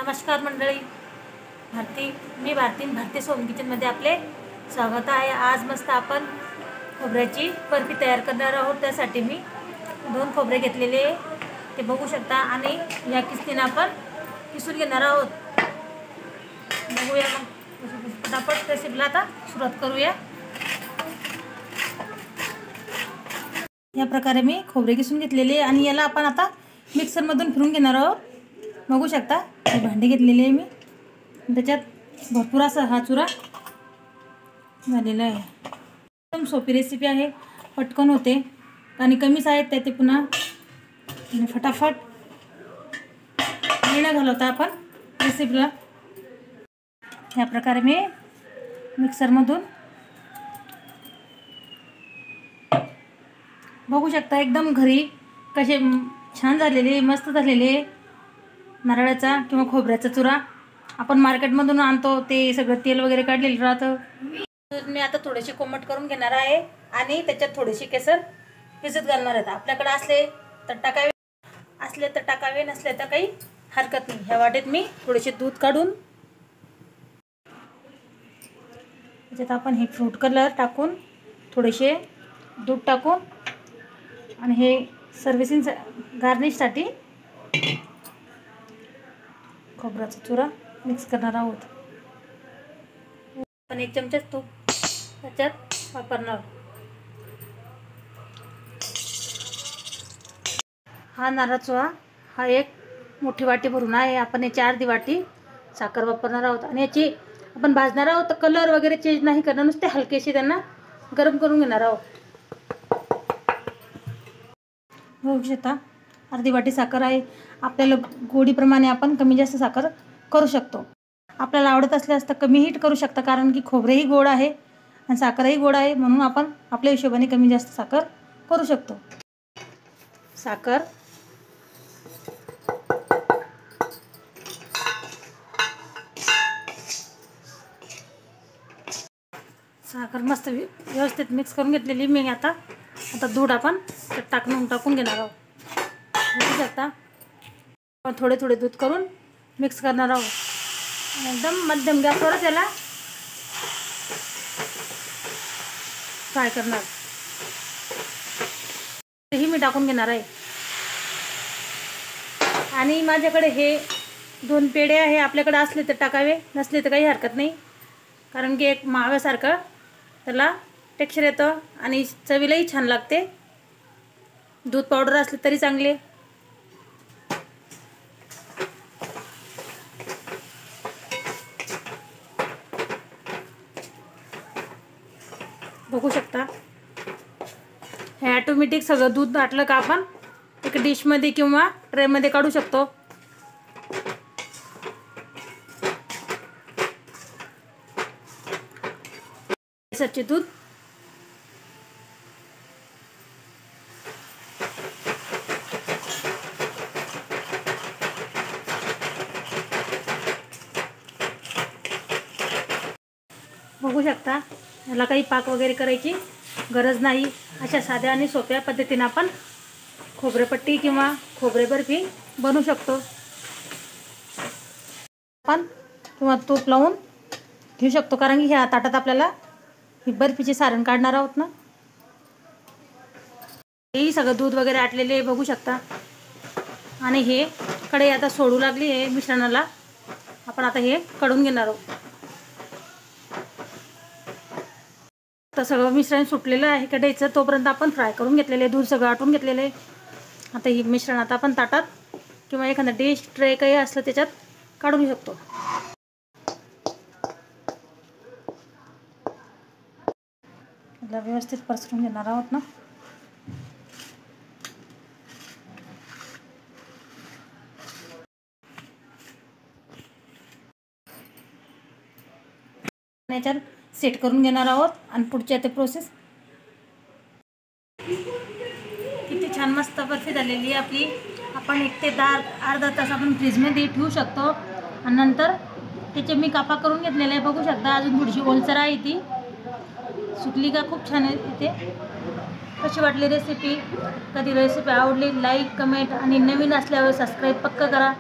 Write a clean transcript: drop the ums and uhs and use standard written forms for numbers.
नमस्कार मंडळी, मी भारती सोम किचनमध्ये आपले स्वागत आहे। आज मस्त आपण खोबऱ्याची बर्फी तयार करणार आहोत। त्यासाठी मी 2 खोबरे घेतलेले ते बघू शकता आणि या किस्तीने आपण किसून घेणार आहोत। बघूया मग फटाफट रेसिपीला आता सुरुवात करूया। या प्रकारे मी खोबरे किसून घेतलेले आणि याला आपण आता मिक्सरमधून फिरून घेणार आहोत। बघू शकता हे भांडे घेतलेले आहे मी, त्याच्यात भरपूर असा हा चुरा झालेला आहे। एकदम सोपी रेसिपी आहे, पटकन होते आणि कमी साहित्य ते पुन्हा फटाफट वेळ घालवता आपण रेसिपीला। या प्रकारे मी मिक्सरमधून बघू शकता एकदम घरी कसे छान झालेले, मस्त झालेले नारळाचा किंवा खोबऱ्याचा चुरा आपण मार्केटमधून आणतो ते सगळं तेल वगैरे काढलेलं राहतं। मी आता थोडेसे कोमट करून घेणार आहे आणि त्याच्यात थोडेसे केसर भिजत घालणार आहे। आपल्याकडे असले तर टाकावे, नसले तर काही हरकत नाही। ह्या वाटेत मी थोडेसे दूध काढून त्याच्यात आपण हे फ्रूट कलर टाकून थोडेसे दूध टाकून आणि हे सर्व्हिसिंग गार्निशसाठी खोबऱ्याचा चुरा मिक्स करणार आहोत। आपण 1 चमचा तूप त्याच्यात वापरणार। हा नारळाचा हा 1 मोठी वाटी भरून आहे। आपण याची अर्धी वाटी साखर वापरणार आहोत आणि याची आपण भाजणार आहोत। तर कलर वगैरे चेंज नाही करणार, नुसते हलकेसे त्यांना गरम करून घेणार आहोत। बघू शकता अर्धी वाटी साखर आहे। आपल्याला गोडीप्रमाणे आपण कमी जास्त साखर करू शकतो। आपल्याला आवडत असल्यास तर कमी हीट करू शकता, कारण की खोबरेही गोड आहे आणि साखरही गोड आहे, म्हणून आपण आपल्या हिशोबाने कमी जास्त साखर करू शकतो। साखर मस्त व्यवस्थित मिक्स करून घेतलेली मी। आता दूध आपण टाकून घेणार आहोत। बघू शकता आपण थोडे दूध करून मिक्स करणार आहोत। एकदम मध्यम गॅसवरच याला फ्राय करणार। ही मी टाकून घेणार आहे आणि माझ्याकडे हे 2 पेढे आहे। आपल्याकडे असले तर टाकावे, नसले तर काही हरकत नाही, कारण की एक माव्यासारखं त्याला टेक्स्चर येतं आणि चवीलाही छान लागते। दूध पावडर असले तरी चांगले। बघू शकता हे ऑटोमॅटिक सगळं दूध आटलं का आपण एक डिशमध्ये किंवा ट्रेमध्ये काढू शकतो। केसरचे दूध बघू शकता, याला काही पाक वगैरे करायची गरज नाही। अशा साध्या आणि सोप्या पद्धतीने आपण खोबरेपट्टी किंवा खोबरे बर्फी बनवू शकतो। आपण किंवा तूप लावून घेऊ शकतो, कारण की ह्या ताटात आपल्याला ही बर्फीचे सारण काढणार आहोत ना। हे सगळं दूध वगैरे आटलेले बघू शकता आणि हे कढई आता सोडू लागली आहे मिश्रणाला। आपण आता हे काढून घेणार आहोत। तर सगळं मिश्रण सुटलेलं आहे कढईचं, तोपर्यंत आपण फ्राय करून घेतलेले, दूध सगळं आटून घेतलेले। आता ही मिश्रण आता आपण ताटात किंवा एखादा डिश ट्रे काही असलं त्याच्यात काढून घेऊ शकतो। याला व्यवस्थित पसरून घेणार आहोत ना। याच्यात सेट करून घेणार आहोत आणि पुढच्या ते प्रोसेस। किती छान मस्त बर्फी झालेली आहे आपली। आपण 1 ते अर्धा तास आपण फ्रीजमध्ये ठेवू शकतो आणि नंतर त्याचे मी कापा करून घेतलेले आहे। बघू शकता अजून थोडीशी ओलसर आहे, ती सुकली का खूप छान आहे इथे। कशी वाटली रेसिपी? कधी रेसिपी आवडली लाईक, कमेंट आणि नवीन असल्यावर सबस्क्राईब पक्का करा।